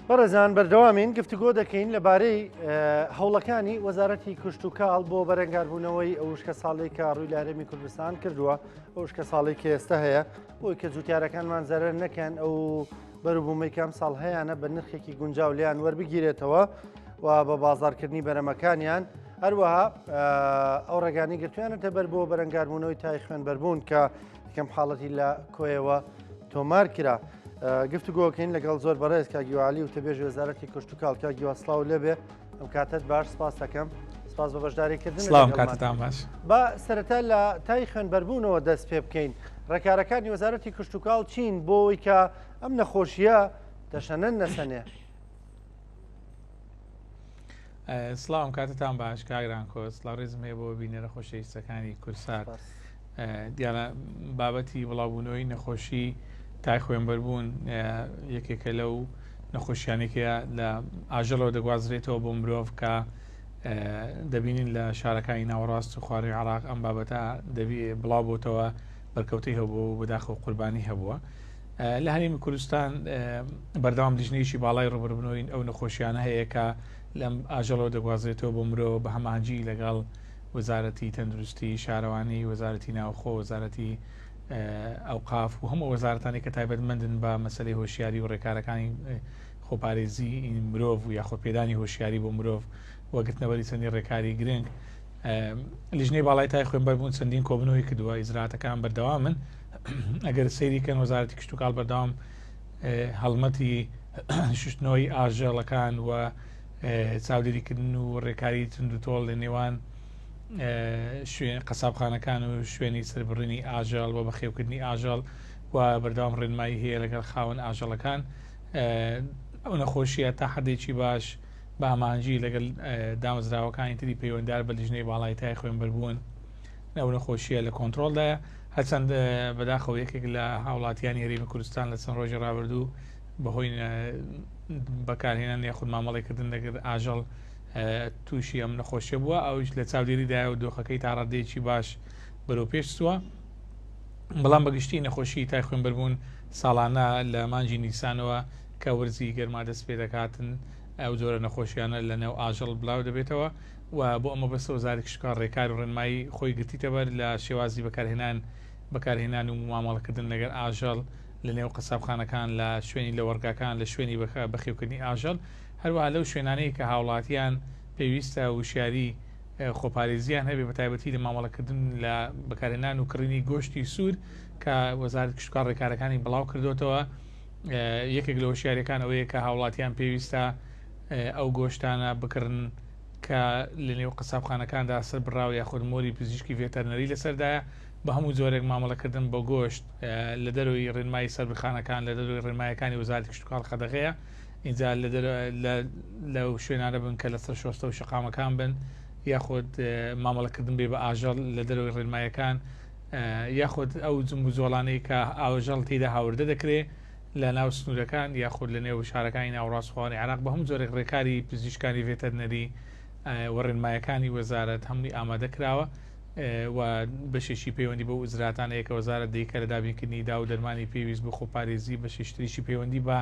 بەڕێزان بەردەوامین گفتوگۆ دەکەین لەبارەی هەوڵەکانی وەزارەتی کشتتوکاڵ بۆ بەرەنگاربوونەوەی ئەو شکە ساڵی کە ڕووی لە هەرێمی کوردستان کردووە ئەو شکە ساڵی کە ئێستا هەیە بۆی کە جوتیارەکانمان زەرەر نەکەن ئەو بەروبوومەی کەم ساڵ هەیەە بە نرخێکی گونجاو لیان وەربگیرێتەوە و بە بازارکردنی بەرەمەکانیان هەروەها ئەو ڕێگانی گرتویانەتە بەر بۆ بەرەنگاربوونەوەی تای خوێنبەربوون کە یەکەم حاڵەتی لە کۆیەوە تۆمار کرا. گفتوگۆکەین لەگەڵ زۆر بەڕێز کاگیوالی و تەبێژی وەزارەتی کشتتوکاڵ کاگیوا سڵاو لێبێ ئەم کاتت باش سپاس دەکەم سپاس بە بەشداریکردن. سڵام کاتتان باش. بە سەرەتا لە تای خوێنبەربوونەوە دەست پێ بکەین ڕێکارەکانی وەزارەتی کشتتوکاڵ چین بۆەوەی کە ئەم نەخۆشیە دەشەنەن نەسەنێ. سڵام کاتتان باش کاگران کۆس لە ڕێزم هەیە بۆ بینێرە خۆشەویستەکانی کورسات دیانە بابەتی بڵاوبوونەوەی نەخۆشی تای خوێنبەربوون یەکێکە لەو نەخۆشیانێکەیە لە ئاژەڵەوە دەگوازرێتەوە بۆ مرۆڤ کە دەبینین لە شارەکانی ناوەڕاست و خوارەوی عێراق ئەم بابەتە دەبی بڵاو بۆتەوە بەرکەوتەی هەبوو بەداخە و قوربانی هەبووە. لە هەرێمی کوردستان بەردەوام لیژنەیەکی باڵای ڕوبەربوونەوەی ئەو نەخۆشیانە هەیە کە لەم ئاژەڵەوە دەگوازرێتەوە بۆ مرۆڤ بە هەمانجی لەگەڵ وەزارەتی تەندروستی شارەوانی وەزارەتی ناوخۆ وەزارەتی ئەوقاف و هەموو وەزارەتانی کە تایبەتمەندن بە مەسەلەی هۆشیاری و ڕێکارەکانی خۆپارێزی مرۆڤ و یاخۆ پێدانی هۆشیاری بۆ مرۆڤ وەگرتنەوەری چەندی ڕێکاری گرنگ لیژنەی باڵای تای خوێنبەربوون چەندین کۆبنەوەی کردووە ئیزراتەکان بەردەوامن ئەگەر سەیریکەن وەزارەتی کشتتوکاڵ بەردەوام هەڵمەتی شوشتنەوەی ئاژەڵەکان و چاودێریکردن و ڕێکاری تند و تۆڵ لە نێوان قەسابخانەکان و شوێنی سەربڕینی ئاژەڵ و بەخێوکردنی ئاژەڵ و بەردەوام ڕێنمایی هەیە لەگەڵ خاوەن ئاژەڵەکان ئەو نەخۆشیە تا حەدێکی باش بە ئامانجی لەگەڵ دامەزراوەکانی تری پەیوەنددار بە لیژنەی باڵای تای خوێنبەربوون ئەو نەخۆشیە لە کۆنتترۆلدایە هەرچەند بەداخەوە یەکێک لە هاوڵاتیانی هەرێمی کوردستان لە چەند ڕۆژی ڕابردوو بەهۆی بەکارهێنان یاخود مامەڵێکردن لەگەڵ ئاژەڵ تووشی ئەم نەخۆشیە بووە ئەوش لە چاودێریدایە و دۆخەکەی تا ڕادەیەکی باش بەرەو پێش چووە. بەڵام بەگشتی نەخۆشی تای خوێنبەربوون ساڵانە لە مانجی نیسانەوە کە وەرزی گەرما دەست پێ دەکاتن ئەو جۆرە نەخۆشیانە لە نێو ئاژەڵ بڵاو دەبێتەوە و بۆ ئەمە بەسە وەزارەتی کشتتوکاڵ ڕێکار و ڕێنمایی خۆی گرتیتەبەر لە شێوازی بەکارهێنان و مامەڵەکردن لەگەڵ ئاژەڵ لە نێو قەسابخانەکان لە شوێنی لە وەرگاکان لە شوێنی بەخێوکردنی ئاژەڵ هەروەها لەو شوێنانەی کە هاوڵاتیان پێویستە وشیاری خۆپارێزیان هەبێ بە تایبەتی لە مامەڵەکردن لە بەکارهێنان و کڕینی گۆشتی سوور کە وەزارەتی کشتتوکاڵ ڕێکارەکانی بڵاو کردوتەوە. یەکێک لە هۆشیاریەکان ئەوەیە کە هاوڵاتیان پێویستە ئەو گۆشتانە بکردن کە لە نێو قەسابخانەکاندا سەر بڕاو یاخود مۆری پزیشکی ڤێتەرنەری لەسەردایە بە هەموو جۆرێک مامەڵەکردن بۆ گۆشت لە دەروی ڕێنمایی سەربخانەکان لە دەروی ڕێنمایەکانی وەزارەتی کشتتوکاڵ خەدەغەیە اینجا لەو شوێنانە بن کە لەسەر شۆستە و شەقامەکان بن یاخود مامەڵەکردن بێ بە ئاژەڵ لە دەروی ڕێنمایەکان یاخود ئەو جمب و جۆڵانەی کە ئاژەڵ تێدا هاوردە دەکرێت لە ناو سنوورەکان یاخود لە نێو شارەکانی ناوڕاستخواوەنی عێراق بە هەموو جۆرێک ڕێکاری پزیشکانی ڤێتەرنەری و ڕێنمایەکانی وەزارەت هەمووی ئامادە کراوە و بەشێشی پەیوەندی بە وزراتانەیە کە وەزارەت دەیکە لە دابینکردنی دا و دەرمانی پێویست بۆ خۆپارێزی بەشێشتریشی پەیوەندی بە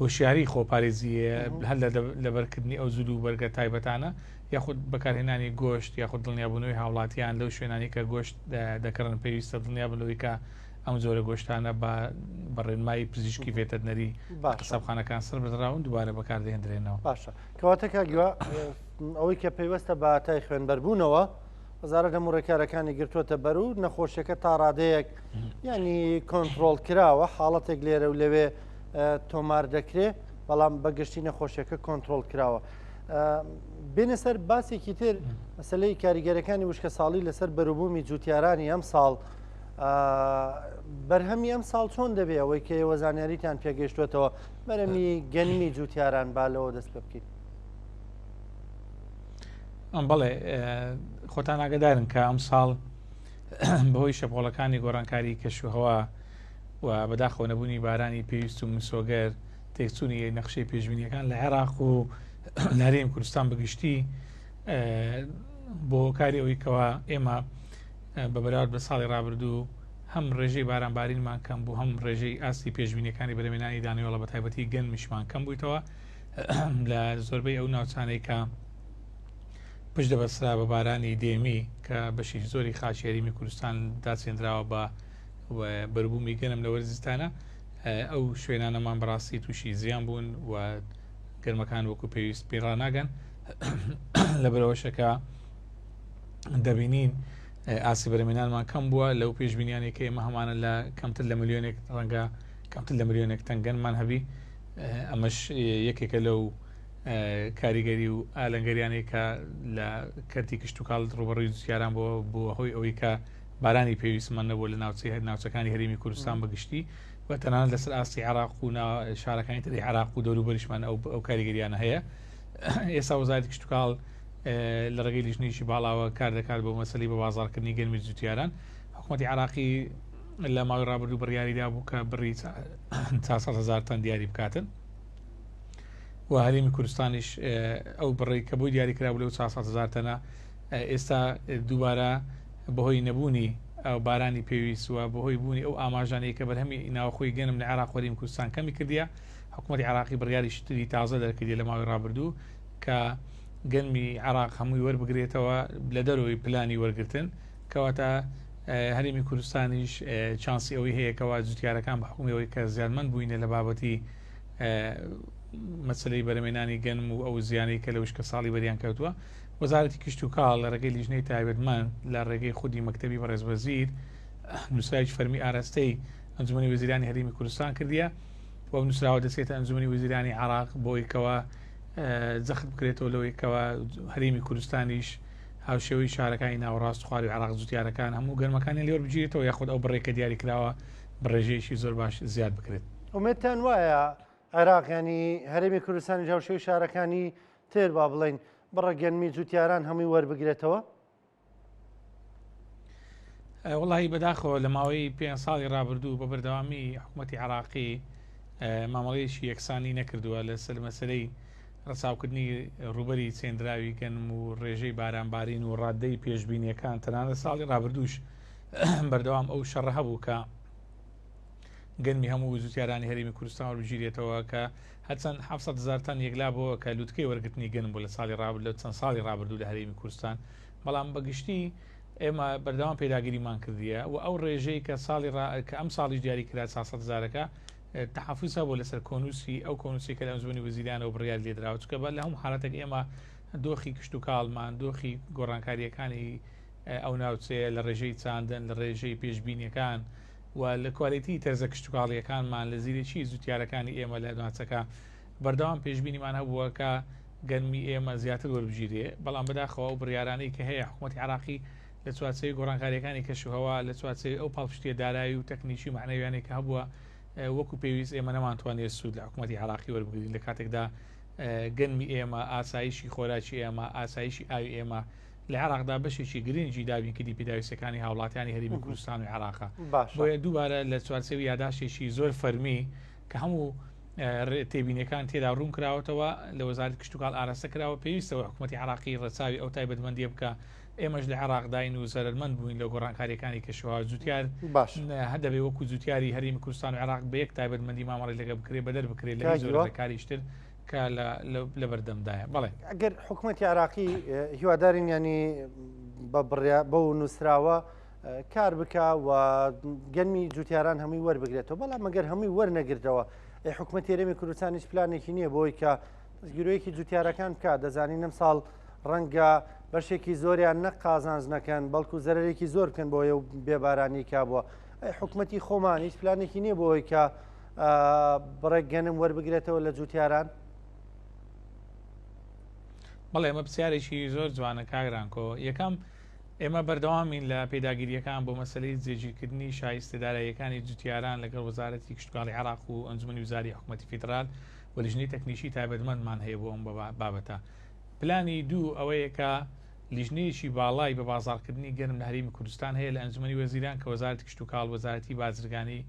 هۆشیاری خۆپارێزیە هەر لە بەرکردنی ئەو زود و بەرگە تایبەتانە یاخود بەکارهێنانی گۆشت یاخود دڵنیابوونەوەی هاوڵاتیان لەو شوێنانی کە گۆشت دەکەڕن پێویستە دڵنیابنەوەی کە ئەم جۆرە گۆشتانە بە ڕێنمایی پزیشکی ڤێتەرنەری قەسابخانەکان سەر بەدراون دووبارە بەکاردەهێنرێنەوە. باشە کەواتە کاگیوا ئەوەی کە پێویستە بە تای خوێنبەربوونەوە وەزارەت هەموو ڕێکارەکانی گرتووەتە بەر و نەخۆشیەکە تا ڕادەیەک ینی کۆنتترۆل کراوە حاڵەتێک لێرە و لەوێ تۆمار دەکرێت بەڵام بەگشتی نەخۆشیەکە کۆنتترۆل کراوە. بێنە سەر باسێکی تر مەسەلەی کاریگەرەکانی وشکە ساڵی لەسەر بەروبوومی جوتیارانی ئەم ساڵ بەرهەمی ئەم ساڵ چۆن دەبێ ئەوەی کە وەزانیاریتان پێگەشتوێتەوە بەرەمی گەنمی جوتیاران با لەوە دەست پێ بکەیت. بەڵێ خۆتان ئاگادارن کە ئەم ساڵ بەهۆی شەپۆڵەکانی گۆڕانکاری کەشوهەوا و بەداخەوە نەبوونی بارانی پێویست و مسۆگەر تێکچوونی نەخشەی پێشبینیەکان لە عێراق و هەرێمی کوردستان بەگشتی بۆ کاری ئەوەی کەوا ئێمە بە بەراورد بە ساڵی ڕابردوو هەم ڕێژەی بارانبارینمان کەم بوو، هەم ڕێژەی ئاستی پێشبینیەکانی بەرەمێنانی دانیوەڵە بە تایبەتی گەنمیشمان کەم بوویتەوە لە زۆربەی ئەو ناوچانەی کە پشت دەبەسرا بە بارانی دێمی کە بەشی زۆری خاچی هەرێمی کوردستان داچێنراوە بە بەربوومی گەنم لە وەرزستانە، ئەو شوێنانەمان بەڕاستی تووشی زیان بوون و گەرمەکان وەکو پێویست پێڕناگەن لە بەرەوەشەکە دەبینین ئاسی بەرەمێنانمان کەم بووە لەو پێشبینیانێک کە ئێمە هەمانە لە کەمتر لە ملیۆنێک ڕەنگە کەمتر لە ملیۆنێک تەنگەنمان هەبی. ئەمەش یەکێکە لەو کاریگەری و ئالەنگەریانەی کە لە کەرتی کشت و کاڵ ڕوبەڕووی جوتیاران بۆ هۆی ئەوەی کە بارانی پێویستمان نەبوو لە ناوچەکانی هەرێمی کوردستان بەگشتی و تەنانەت لەسەر ئاستی عێراق و شارەکانی تری عێراق و دەوروبەریشمان ئەو کاریگەریانە هەیە. ئێستا وەزارەتی کشت و کاڵ لە ڕێگەی لیژنەیەکی باڵاوە کار دەکات بۆ مەسەلەی بە بازاڕکردنی گەنمی جوتیاران. حکوومەتی عێراقی لە ماوەی ڕابردوو بڕیاریدا بوو کە بڕی 400,000 تەن دیاری بکاتن و هەرێمی کوردستانیش ئەو بڕی کە بۆی دیاری کرا بوو لەو 400,000 تەنە ئێستا دووبارە بەهۆی نەبوونی ئەو بارانی پێویست وە بەهۆی بوونی ئەو ئاماژانەی کە بەرهەمی ناوخۆی گەنم لە عێراق و هەرێمی کوردستان کەمی کردیە. حکوومەتی عێراقی بڕیاری شتری تازە دەرکردی لە ماوەی ڕابردوو کە گەنمی عێراق هەمووی وەربگرێتەوە لە دەرەوەی پلانی وەرگرتن، کەواتە هەرێمی کوردستانیش چانسی ئەوەی هەیەکەوە جوتیارەکان بە حکومیەوەی کە زیانمەند بووینە لە بابەتی مەسلەی بەرەمێنانی گەنم و ئەو زیانەی کە لە وشکە ساڵی بەریان کەوتووە. وەزارەتی کشت و کاڵ لە ڕێگەی لیژنەی تایبەتمەند لە ڕێگەی خودی مەکتەبی بەڕێزوەزیر نووسراوێکی فەرمی ئاراستەی ئەنجومەنی وەزیرانی هەرێمی کوردستان کردیە و ئەو نووسراوە دەچێتە ئەنجومەنی وەزیرانی عێراق بۆی کەوە جەخت بکرێتەوە لەوەی کەوە هەرێمی کوردستانیش هاوشێوەی شارەکانی ناوەڕاست خواری عێراق جوتیارەکان هەموو گەرمەکانی لێوە بگیرێتەوە یاخود ئەو بڕێکە دیاری کراوە بڕێژەیەکی زۆر باش زیاد بکرێت. ئومێدتان وایە عێراق ینی هەرێمی کوردستانی هاوشێوەی شارەکانی تر با بڵێن بڕە گەنمی جوتیاران هەمووی وەربگرێتەوە؟ وڵی بەداخەوە لە ماوەی 5 ساڵی ڕابردوو بە بەردەوامی حکوومەتی عێراقی مامەڵەیەکی یەکسانی نەکردووە لەسەر مەسلەی ڕساوکردنی ڕوبەری چێندراوی گەنم و ڕێژەی بارانبارین و ڕاددەی پێشبینیەکان تەنانە ساڵی ڕابردووش بەردەوام ئەو شەڕە هەبوو کە گەنمی هەموو جوتیارانی هەرێمی کوردستان وەربگیرێتەوە کە هەرچەند 700,000 تەن یەکلا بۆ کە لووتکەی وەرگرتنی گەنم بوو لە ساڵی ڕابردوو لە چەند ساڵی ڕابردوو لە هەرێمی کوردستان، بەڵام بەگشتی ئێمە بەردەوام پێداگیریمان کردیە و ئەو ڕێژەی کە کە ئەم ساڵیش دیاری کرا 400,000ەکە تحفوزە بۆ لەسەر کۆنووسی ئەو کۆنووسی کە لە ئەنجومەنی وەزیرانەوە بڕیار لێدراوە، چونکە بە لە هەموو حالەتێک ئێمە دۆخی کشت و کاڵمان دۆخی گۆڕانکاریەکانی ئەو ناوچەیە لە ڕێژەی چاندن لە ڕێژەی پێشبینیەکان و لە کوالیتی تەرزە کشت و کاڵیەکانمان لە زیرێکی جوتیارەکانی ئێمە لە ناوچەکە بەردەوام پێشبینیمان هەبووە کە گەنمی ئێمە زیاتر وەربگیرێ، بەڵام بەداخەوە ئەو بڕیارانەی کە هەیە حکوومەتی عێراقی لە چوارچێوەی گۆڕانکاریەکانی کەشوهەوا لە چوارچێوەی ئەو پاڵپشتیە دارایی و تەکنیکی و معنەویانێک کە هەبووە وەکو پێویست ئێمە نەمانتوانێت سوود لە حکوومەتی عێراقی وەربگرین لە کاتێکدا گەنمی ئێمە ئاسایشی خۆراکی ئێمە ئاسایشی ئاوی ئێمە لە عێراقدا بەشێکی گرنگی دابینکردی پێداویستەکانی هاوڵاتیانی هەرێمی کوردستان و عێراقە. بۆیە دووبارە لە چوارچێوی یاداشتێکی زۆر فەرمی کە هەموو تێبینیەکان تێدا ڕوون کراوەتەوە لە وەزارەتی کشت و کاڵ ئاراستە کراوە پێویستەوە حکوومەتی عێراقی ڕەچاوی ئەو تایبەتمەندیە بکە ئێمەش لە عێراقداین و زەرمەند بووین لە گۆڕانکاریەکانی کەشەوە جوتیار هەدەبێ وەکو جوتیاری هەرێمی کوردستان و عێراق بە یەک تایبەتمەندی مامەڵی لەگە بکرێ بەدەر بکرێت لە زۆرەکاریشتر کە لە بەردەمدایە. بەڵێ ئەگەر حکوومەتی عێراقی هیوادارین ینی بەو نووسراوە کار بکە و گەنمی جوتیاران هەمووی وەربگرێتەوە، بەڵام ئەگەر هەمووی وەرنەگرتەوە حکوومەتی هەرێمی کوردستان هیچ پلانێکی نییە بۆی کە گیرۆیەکی جوتیارەکان بکات. دەزانین ئەم ساڵ ڕەنگە بەشێکی زۆریان نەک قازانج نەکەن بەڵکو زەرێکی زۆر بکەن بۆ ئەو بێبارانی کا بووە. حکوومەتی خۆمان هیچ پلانێکی نییە بۆی کە بڕێک گەنم وەربگرێتەوە لە جوتیاران؟ بەڵێ ئێمە پرسیارێکی زۆر جوانە کاگرانکۆ. یەکەم ئێمە بەردەوامین لە پێداگیریەکان بۆ مەسلەی جێگیرکردنی شایستەداراییەکانی جوتیاران لەگەڵ وەزارەتی کشت و کاڵی عێراق و ئەنجومەنی وزاری حکوومەتی فیدرال و لیژنەی تەکنیکی تایبەتمەندمان هەیە بۆ ئەم بابەتە. پلانی دوو ئەوەیە کە لیژنەیەکی باڵای بە بازاڕکردنی گەنم لە هەرێمی کوردستان هەیە لە ئەنجومەنی وەزیران کە وەزارەتی کشت و کاڵ وەزارەتی بازرگانی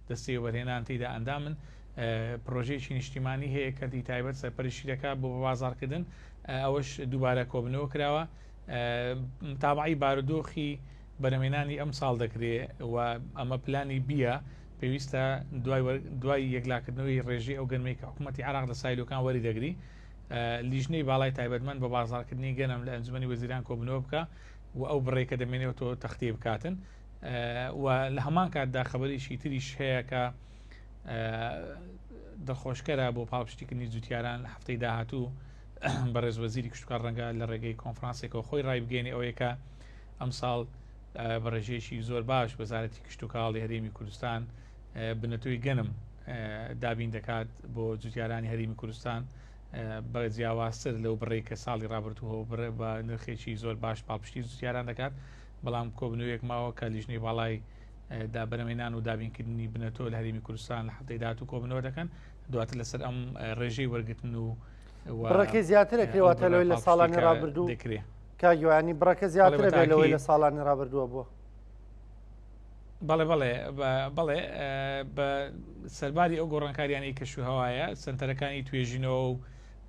دەستەی وەرهێنان تێیدا ئەندامن پرۆژەیەکی نیشتیمانی هەیە کە تایبەت سەرپەرشتی دەکات بۆ بازاڕکردن، ئەوەش دووبارە کۆبنەوە کراوە تابعی بارودۆخی بەرەمێنانی ئەم ساڵ دەکرێت و ئەمە پلانی بیە پێویستە دوای یەکلاکردنەوەی ڕێژەی ئەو گەنمەی کە حکوومەتی عراق لە سایلۆکان وەری دەگری لیژنەی باڵای تایبەتمەند بە بازارکردنی گەنم لە ئەنجومەنی وەزیران کۆبنەوە بکە و ئەو بڕێکە دەمێنێتەوە تەختێ بکاتن و لە هەمان کاتدا خەبەریشی تریش هەیە کە دڵخۆشکەرە بۆ پاڵپشتیکردنی جوتیاران لە هەفتەی داهاتوو بەڕێز وەزیری کشتوکار ڕەنگە لە ڕێگەی کۆنفرانسێکەوە خۆی ڕای بگەێنێ ئەوەیە کە ئەم ساڵ بەڕێژێشی زۆر باش وەزارەتی کشتتوکاڵی هەرێمی کوردستان بنەتۆی گەنم دابین دەکات بۆ جوتیارانی هەرێمی کوردستان بە جیاوازتر لەو بڕێ کە ساڵی ڕابردووە بە نرخێکی زۆر باش پاڵپشتی جوتیاران دەکات بەڵام کۆبنەوەیەک ماوە کە لیژنەی باڵای دابەرەمێنان و دابینکردنی بنەتۆ لە هەرێمی کوردستان لە هەفتەی داهاتوو کۆبنەوە دەکەن دواتر لەسەر ئەم ڕێژەی وەرگتن و بڕەکەی زیاتر دەکرێتواتە لەوەی لە ساڵانی ڕابردوو دەکرێت کاگوانی بڕەکە زیاتر بێت لەوەی لە ساڵانی ڕابردووە بووە. بەڵێ بەڵێ بە سەرباری ئەو گۆڕانکاریانی کەشوی هەوایە سنتەرەکانی توێژینەوە و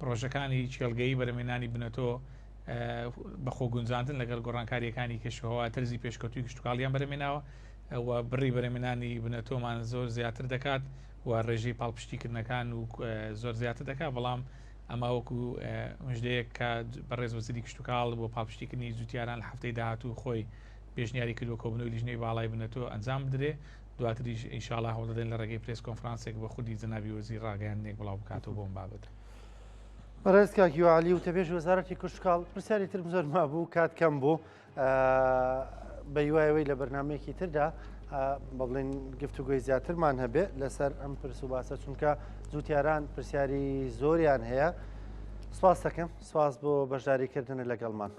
پرۆژەکانی چێلگەی بەرەمێنانی بنەتۆ بەخۆ گونجاندن لەگەڵ گۆڕانکاریەکانی کەشوهەوە تەرزی پێشکەوتوی کشتتوکاڵیان بەرەمێناوە و بڕی بەرەمێنانی بنەتۆمان زۆر زیاتر دەکات و ڕێژەی پاڵپشتیکردنەکان و زۆر زیاتر دەکات بەڵام ئەمە وەکو مژدەیەک کە بەڕێز وەزیری کشتتوکاڵ بۆ پاڵپشتیکردنی جوتیاران لە هەفتەی داهاتوو خۆی پێشنیاری کردو کۆبنەوەی لیژنەی باڵای بنەتۆ ئەنجام بدرێ دواتریش ئینشاڵڵا هەوڵدەدەین لە ڕێگەی پرێس کۆنفرانسێک بە خودی جەنابی وەزیر ڕاگەیاندنێک بڵاو بکاتەوە بۆم بابەت. بەڕێز کاکیوالی و تەبێژ وەزارەتی کشتتوکاڵ پرسیاری ترم زۆر مابوو کات کەم بوو بە هیوایەوەی لە بەرنمەیەکی تردا بڵێن گفتوگوی زیاترمان هەبێت لەسەر ئەم پرس و باسە چونکە جوتیاران پرسیاری زۆریان هەیە. سپاس دەکەم سپاس بۆ بەشداریکردنە لەگەڵمان.